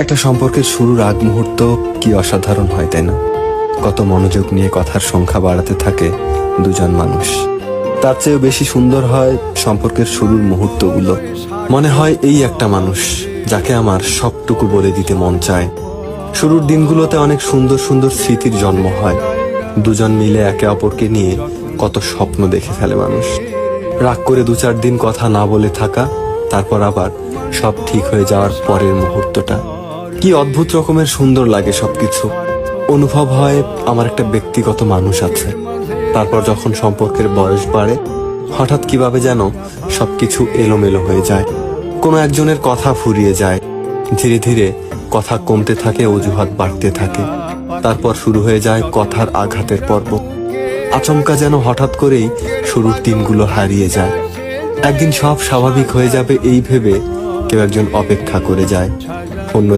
একটা সম্পর্কের শুরুর আগ মুহূর্ত কি অসাধারণ হয়, তাই না? কত মনোযোগ নিয়ে কথার সংখ্যা বাড়াতে থাকে দুজন মানুষ। তার চেয়েও বেশি সুন্দর হয় সম্পর্কের শুরুর মুহূর্তগুলো। মনে হয় এই একটা মানুষ যাকে আমার সবটুকু বলে দিতে মন চায়। শুরুর দিনগুলোতে অনেক সুন্দর সুন্দর স্মৃতির জন্ম হয়। দুজন মিলে একে অপরকে নিয়ে কত স্বপ্ন দেখে ফেলে মানুষ। রাগ করে 2-4 দিন কথা না বলে থাকা, তারপর আবার সব ঠিক হয়ে যাওয়ার পরের মুহূর্তটা কি অদ্ভুত রকমের সুন্দর লাগে। সবকিছু অনুভব হয় আমার একটা ব্যক্তিগত মানুষ আছে। তারপর যখন সম্পর্কের বয়স বাড়ে, হঠাৎ কিভাবে যেন সবকিছু এলোমেলো হয়ে যায়। কোনো একজনের কথা ফুরিয়ে যায়, ধীরে ধীরে কথা কমতে থাকে, অজুহাত বাড়তে থাকে। তারপর শুরু হয়ে যায় কথার আঘাতের পর্ব। আচমকা যেন হঠাৎ করেই শুরুর দিনগুলো হারিয়ে যায়। একদিন সব স্বাভাবিক হয়ে যাবে এই ভেবে কেউ একজন অপেক্ষা করে যায়। অন্য